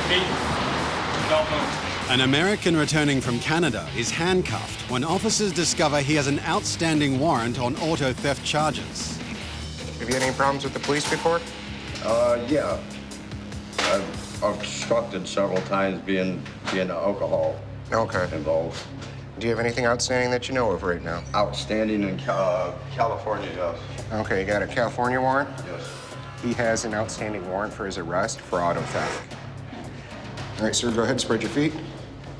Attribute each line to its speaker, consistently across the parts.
Speaker 1: Don't move.
Speaker 2: An American returning from Canada is handcuffed when officers discover he has an outstanding warrant on auto theft charges.
Speaker 3: Have you had any problems with the police before?
Speaker 4: Yeah. I've obstructed several times being alcohol involved.
Speaker 3: Do you have anything outstanding that you know of right now?
Speaker 4: Outstanding in California, yes.
Speaker 3: Okay, you got a California warrant?
Speaker 4: Yes.
Speaker 3: He has an outstanding warrant for his arrest for auto theft. All right, sir, go ahead, spread your feet.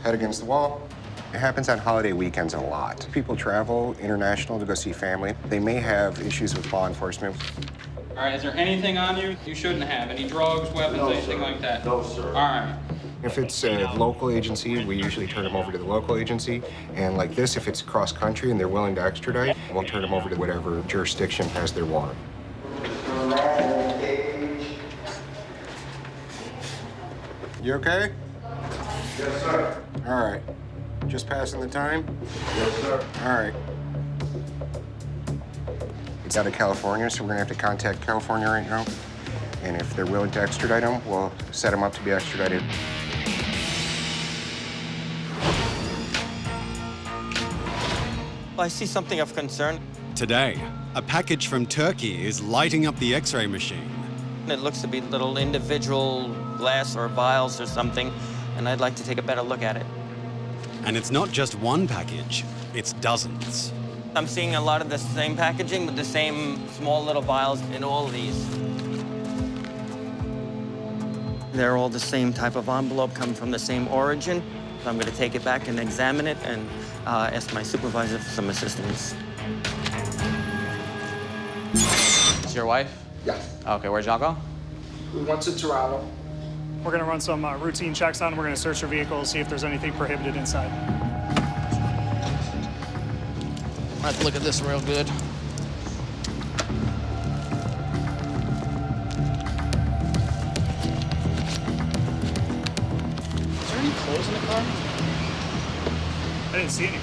Speaker 3: Head against the wall. It happens on holiday weekends a lot. People travel international to go see family. They may have issues with law enforcement.
Speaker 1: All right, is there anything on you you shouldn't have? Any drugs, weapons, anything like that?
Speaker 4: No, sir.
Speaker 1: All right.
Speaker 3: If it's a local agency, we usually turn them over to the local agency. And like this, if it's cross-country and they're willing to extradite, we'll turn them over to whatever jurisdiction has their warrant. You okay?
Speaker 4: Yes, sir.
Speaker 3: All right. Just passing the time?
Speaker 4: Yes, sir.
Speaker 3: All right. It's out of California, so we're gonna have to contact California right now. And if they're willing to extradite him, we'll set him up to be extradited.
Speaker 5: I see something of concern.
Speaker 2: Today, a package from Turkey is lighting up the X-ray machine.
Speaker 5: It looks to be little individual glass or vials or something, and I'd like to take a better look at it.
Speaker 2: And it's not just one package, it's dozens.
Speaker 5: I'm seeing a lot of the same packaging with the same small little vials in all of these. They're all the same type of envelope, come from the same origin. So I'm going to take it back and examine it and ask my supervisor for some assistance.
Speaker 6: Is your wife?
Speaker 7: Yeah.
Speaker 6: Okay, where'd y'all go?
Speaker 7: We went to Toronto.
Speaker 8: We're going to run some routine checks on them. We're going to search her vehicle, see if there's anything prohibited inside.
Speaker 6: I have to look at this real good. Is there any clothes in the car?
Speaker 8: I didn't see any.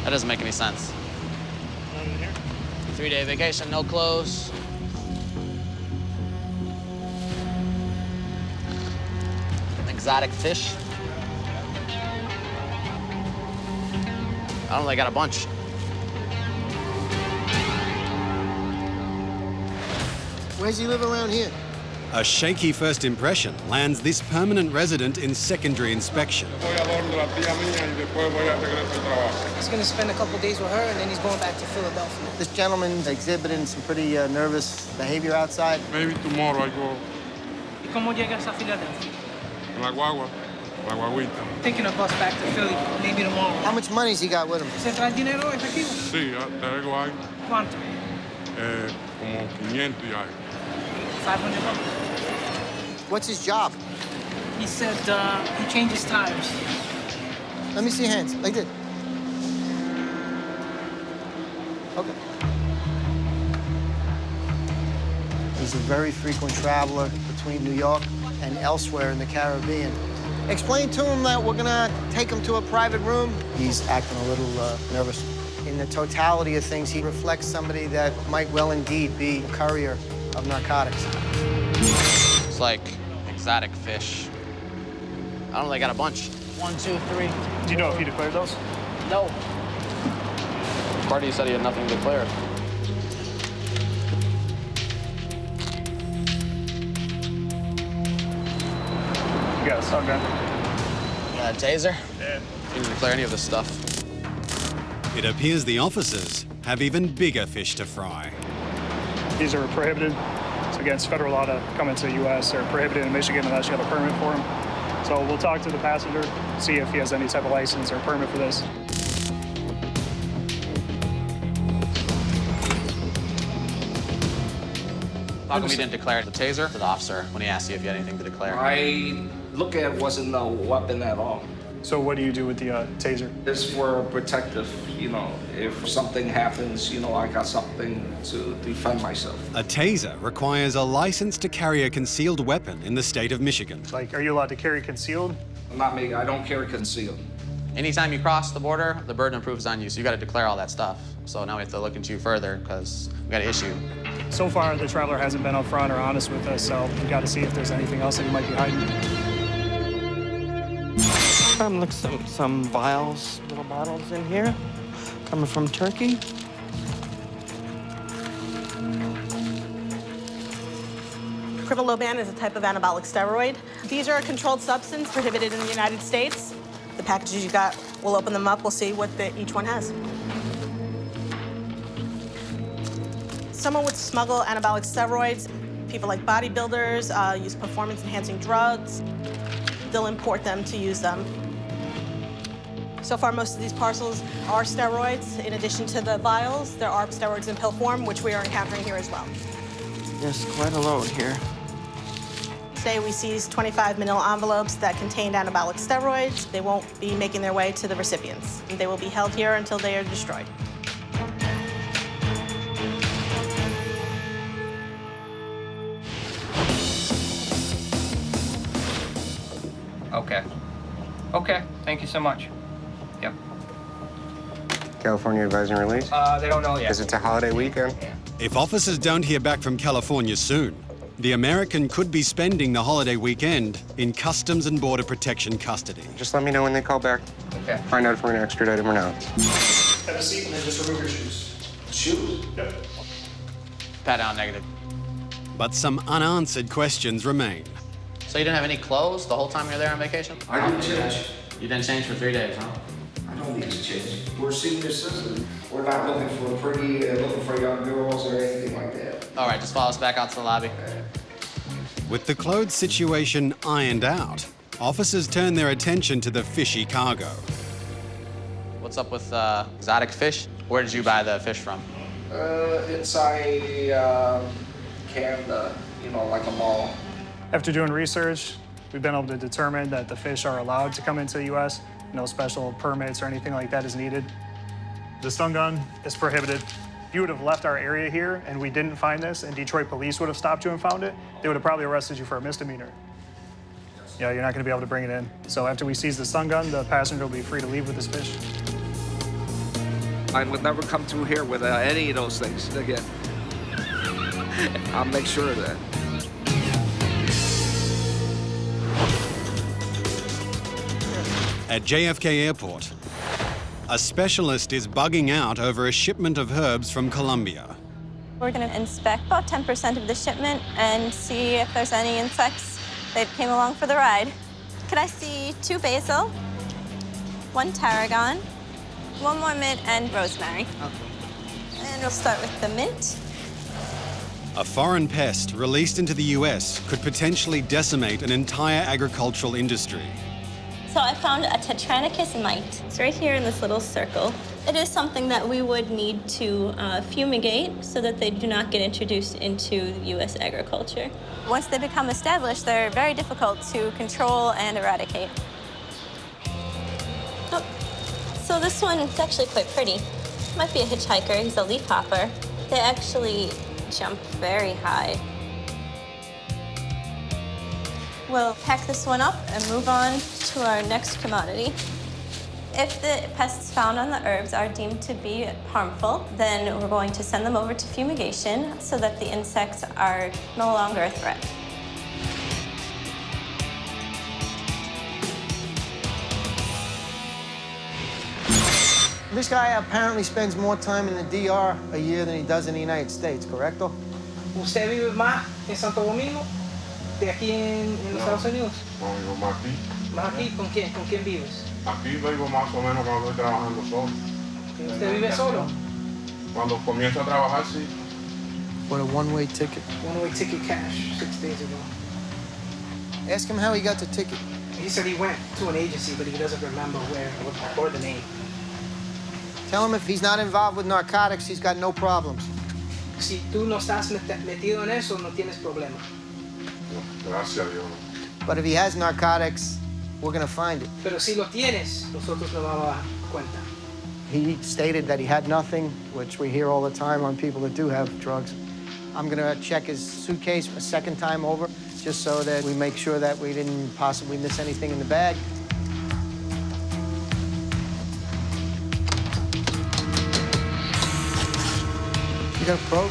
Speaker 6: That doesn't make any sense.
Speaker 8: None in here.
Speaker 6: 3-day vacation, no clothes. Exotic fish. I don't know, they got a bunch.
Speaker 9: Where's he live around here?
Speaker 2: A shaky first impression lands this permanent resident in secondary inspection.
Speaker 9: He's gonna spend a couple days with her, and then he's going back to Philadelphia. This gentleman's exhibiting some pretty nervous behavior outside.
Speaker 10: Maybe tomorrow I go.
Speaker 9: ¿Y cómo llegas a Philadelphia?
Speaker 10: La guagua, la guaguita.
Speaker 9: Taking a bus back to Philly, maybe tomorrow. How much money's he got with him? ¿Se trae dinero efectivo?
Speaker 10: Sí, traigo ahí
Speaker 9: ¿Cuánto?
Speaker 10: como 500 y algo.
Speaker 9: $500. What's his job? He said he changes tires. Let me see hands, like this. Okay. He's a very frequent traveler between New York and elsewhere in the Caribbean. Explain to him that we're gonna take him to a private room. He's acting a little nervous. In the totality of things, he reflects somebody that might well indeed be a courier of narcotics.
Speaker 6: It's like exotic fish. I don't know, they got a bunch. 1, 2, 3.
Speaker 8: Do you know if he declared those?
Speaker 6: No. Party said he had nothing to declare.
Speaker 8: You got a stun gun?
Speaker 6: Taser?
Speaker 8: Yeah.
Speaker 6: He didn't declare any of this stuff.
Speaker 2: It appears the officers have even bigger fish to fry.
Speaker 8: These are prohibited. It's against federal law to come into the U.S. They're prohibited in Michigan unless you have a permit for them. So we'll talk to the passenger, see if he has any type of license or permit for this.
Speaker 6: How come you didn't declare the taser to the officer when he asked you if you had anything to declare?
Speaker 7: I look at it wasn't a weapon at all.
Speaker 8: So what do you do with the taser?
Speaker 7: It's for protective, if something happens, I got something to defend myself.
Speaker 2: A taser requires a license to carry a concealed weapon in the state of Michigan.
Speaker 8: Like, are you allowed to carry concealed?
Speaker 7: Not me, I don't carry concealed.
Speaker 6: Anytime you cross the border, the burden of proof is on you, so you got to declare all that stuff. So now we have to look into you further because we got an issue.
Speaker 8: So far, the traveler hasn't been upfront or honest with us, so we've got to see if there's anything else that he might be hiding.
Speaker 5: Look, some vials, little bottles in here, coming from Turkey.
Speaker 11: Criveloban is a type of anabolic steroid. These are a controlled substance prohibited in the United States. The packages you got, we'll open them up, we'll see what each one has. Someone would smuggle anabolic steroids. People like bodybuilders use performance-enhancing drugs. They'll import them to use them. So far, most of these parcels are steroids. In addition to the vials, there are steroids in pill form, which we are encountering here as well.
Speaker 5: There's quite a load here.
Speaker 11: Today, we seized 25 manila envelopes that contained anabolic steroids. They won't be making their way to the recipients. They will be held here until they are destroyed.
Speaker 12: Okay. Okay, thank you so much. Yep.
Speaker 3: California advising release?
Speaker 12: They don't know yet.
Speaker 3: Because it's a holiday weekend.
Speaker 2: If officers don't hear back from California soon, the American could be spending the holiday weekend in Customs and Border Protection custody.
Speaker 3: Just let me know when they call back.
Speaker 12: Okay.
Speaker 3: Find out if we're going to extradite him or not.
Speaker 8: Have a seat and then just remove your shoes. Shoes? Yep.
Speaker 6: Pat down, negative.
Speaker 2: But some unanswered questions remain.
Speaker 6: So you didn't have any clothes the whole time you were there on vacation?
Speaker 7: I didn't change.
Speaker 6: You didn't change for 3 days, huh?
Speaker 7: I don't need to change. We're senior citizens. We're not looking for pretty, looking for young girls or anything like that.
Speaker 6: All right, just follow us back out to the lobby.
Speaker 2: With the clothes situation ironed out, officers turn their attention to the fishy cargo.
Speaker 6: What's up with exotic fish? Where did you buy the fish from?
Speaker 7: Inside Canada, you know, like a mall.
Speaker 8: After doing research, we've been able to determine that the fish are allowed to come into the U.S. No special permits or anything like that is needed. The stun gun is prohibited. If you would have left our area here and we didn't find this and Detroit police would have stopped you and found it, they would have probably arrested you for a misdemeanor. Yeah, you're not going to be able to bring it in. So after we seize the stun gun, the passenger will be free to leave with this fish.
Speaker 7: I would never come through here with any of those things again. I'll make sure of that.
Speaker 2: At JFK Airport, a specialist is bugging out over a shipment of herbs from Colombia.
Speaker 13: We're going to inspect about 10% of the shipment and see if there's any insects that came along for the ride. Could I see 2 basil, 1 tarragon, 1 more mint, and rosemary? Okay. And we'll start with the mint.
Speaker 2: A foreign pest released into the US could potentially decimate an entire agricultural industry.
Speaker 13: So I found a Tetranicus mite. It's right here in this little circle. It is something that we would need to fumigate so that they do not get introduced into U.S. agriculture. Once they become established, they're very difficult to control and eradicate. Oh, so this one is actually quite pretty. Might be a hitchhiker, he's a leafhopper. They actually jump very high. We'll pack this one up and move on to our next commodity. If the pests found on the herbs are deemed to be harmful, then we're going to send them over to fumigation so that the insects are no longer a threat.
Speaker 9: This guy apparently spends more time in the DR a year than he does in the United States, correcto?
Speaker 12: ¿Usted vive más en Santo Domingo de aquí en los Estados Unidos?
Speaker 10: No, vivo más aquí.
Speaker 12: ¿Más aquí? ¿Con quién? ¿Con quién vives?
Speaker 10: Aquí vivo más o menos cuando estoy trabajando solo.
Speaker 12: ¿Usted vive solo?
Speaker 10: Cuando comienzo a trabajar, sí.
Speaker 9: What a one-way ticket.
Speaker 12: One-way ticket cash 6 days ago.
Speaker 9: Ask him how he got the ticket.
Speaker 12: He said he went to an agency, but he doesn't remember where or the name.
Speaker 9: Tell him if he's not involved with narcotics, he's got no problems.
Speaker 12: Si tú no estás metido en eso, no tienes problema.
Speaker 10: Gracias a Dios.
Speaker 9: But if he has narcotics, we're gonna find it.
Speaker 12: Pero si lo tienes, nosotros nos vamos a dar cuenta.
Speaker 9: He stated that he had nothing, which we hear all the time on people that do have drugs. I'm gonna check his suitcase a second time over, just so that we make sure that we didn't possibly miss anything in the bag. You got a probe?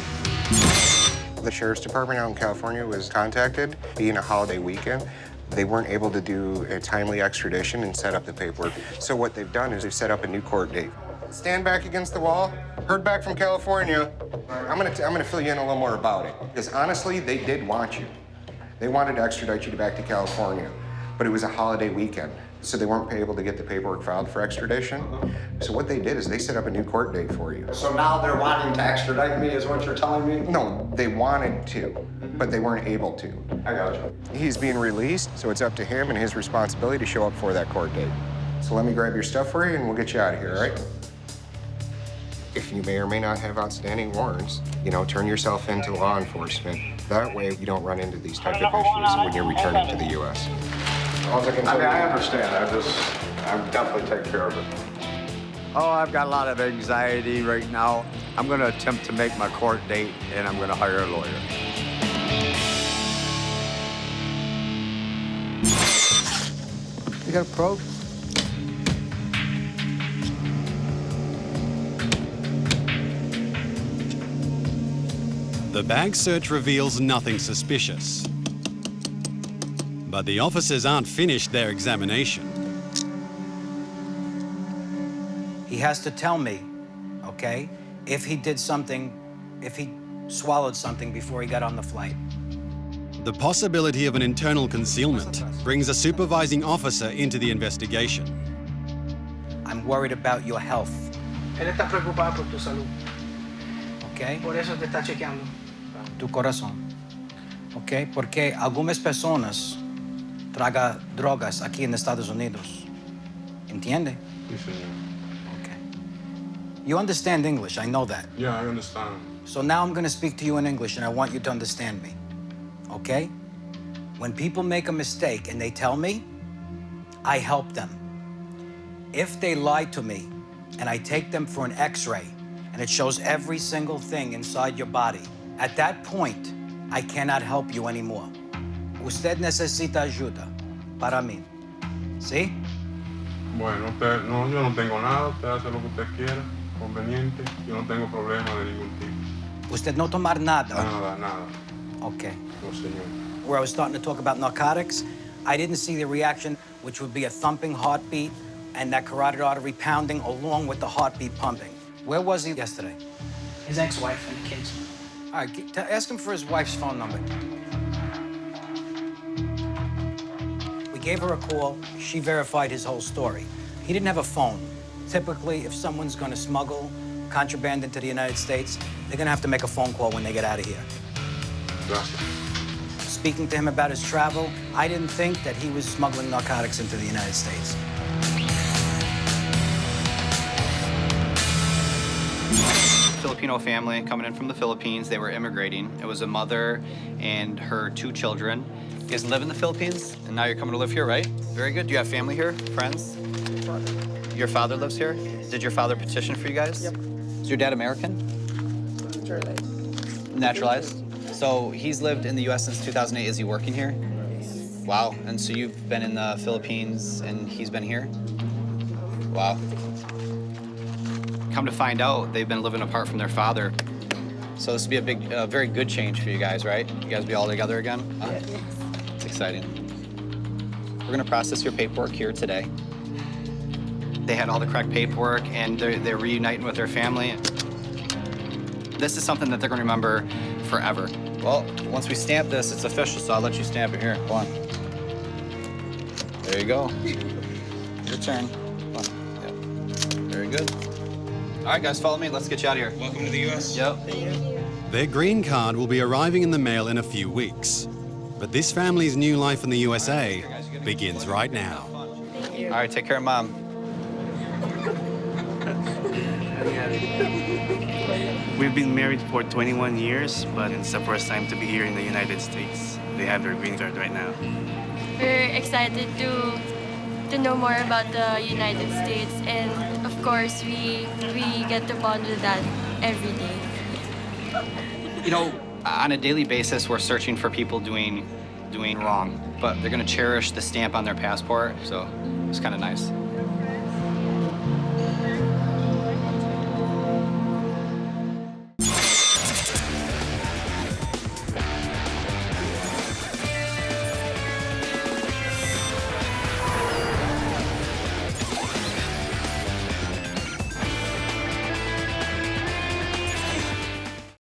Speaker 3: The sheriff's department out in California was contacted, being a holiday weekend. They weren't able to do a timely extradition and set up the paperwork. So what they've done is they've set up a new court date. Stand back against the wall. Heard back from California. I'm gonna fill you in a little more about it. Because honestly, they did want you. They wanted to extradite you back to California, but it was a holiday weekend, so they weren't able to get the paperwork filed for extradition. So what they did is they set up a new court date for you.
Speaker 14: So now they're wanting to extradite me, is what you're telling me?
Speaker 3: No, they wanted to, but they weren't able to.
Speaker 14: I got you.
Speaker 3: He's being released, so it's up to him and his responsibility to show up for that court date. So let me grab your stuff for you and we'll get you out of here, all right? If you may or may not have outstanding warrants, turn yourself into law enforcement. That way you don't run into these type of issues when you're returning to the U.S.
Speaker 14: I understand. I'm definitely take care of it.
Speaker 15: Oh, I've got a lot of anxiety right now. I'm going to attempt to make my court date, and I'm going to hire a lawyer.
Speaker 9: You got a probe?
Speaker 2: The bag search reveals nothing suspicious. But the officers aren't finished their examination.
Speaker 16: He has to tell me, okay, if he did something, if he swallowed something before he got on the flight.
Speaker 2: The possibility of an internal concealment brings a supervising officer into the investigation.
Speaker 16: I'm worried about your health,
Speaker 12: Él está preocupado por tu salud.
Speaker 16: okay?
Speaker 12: Por eso te está chequeando.
Speaker 16: Tu corazón, okay? Porque algunas personas tragan drogas aquí en Estados Unidos. ¿Entiende?
Speaker 10: Sí, señor.
Speaker 16: You understand English, I know that.
Speaker 10: Yeah, I understand.
Speaker 16: So now I'm gonna speak to you in English and I want you to understand me, okay? When people make a mistake and they tell me, I help them. If they lie to me and I take them for an X-ray and it shows every single thing inside your body, at that point, I cannot help you anymore. Usted necesita ayuda para mí. ¿Sí?
Speaker 10: Bueno, yo no tengo nada. Usted hace lo que usted quiera, conveniente. Yo no tengo problema de ningún tipo.
Speaker 16: Usted no tomar nada?
Speaker 10: Nada.
Speaker 16: Okay.
Speaker 10: No, señor.
Speaker 16: Where I was starting to talk about narcotics, I didn't see the reaction, which would be a thumping heartbeat and that carotid artery pounding along with the heartbeat pumping. Where was he yesterday?
Speaker 12: His ex-wife and the kids.
Speaker 16: All right, ask him for his wife's phone number. We gave her a call. She verified his whole story. He didn't have a phone. Typically, if someone's gonna smuggle contraband into the United States, they're gonna have to make a phone call when they get out of here.
Speaker 10: Gracias.
Speaker 16: Speaking to him about his travel, I didn't think that he was smuggling narcotics into the United States.
Speaker 17: Filipino family coming in from the Philippines. They were immigrating. It was a mother and her 2 children. You guys live in the Philippines, and now you're coming to live here, right? Very good. Do you have family here, friends? Your father lives here? Did your father petition for you guys? Yep. Is your dad American? Naturalized. So he's lived in the U.S. since 2008. Is he working here? Wow. And so you've been in the Philippines, and he's been here? Wow. Come to find out, they've been living apart from their father. So this would be a very good change for you guys, right? You guys be all together again? Yes. It's exciting. We're gonna process your paperwork here today. They had all the correct paperwork, and they're reuniting with their family. This is something that they're gonna remember forever. Well, once we stamp this, it's official, so I'll let you stamp it here. Go on. There you go. Your turn. Come on. Yep. Very good. All right, guys, follow me. Let's get you out of here. Welcome to the U.S. Yep.
Speaker 2: Their green card will be arriving in the mail in a few weeks. But this family's new life in the USA begins right now.
Speaker 17: All right, take care of Mom.
Speaker 18: We've been married for 21 years, but it's the first time to be here in the United States. They have their green card right now.
Speaker 19: We're excited to know more about the United States, and of course, we get to bond with that every day.
Speaker 17: You know, on a daily basis, we're searching for people doing wrong, but they're gonna cherish the stamp on their passport, so it's kind of nice.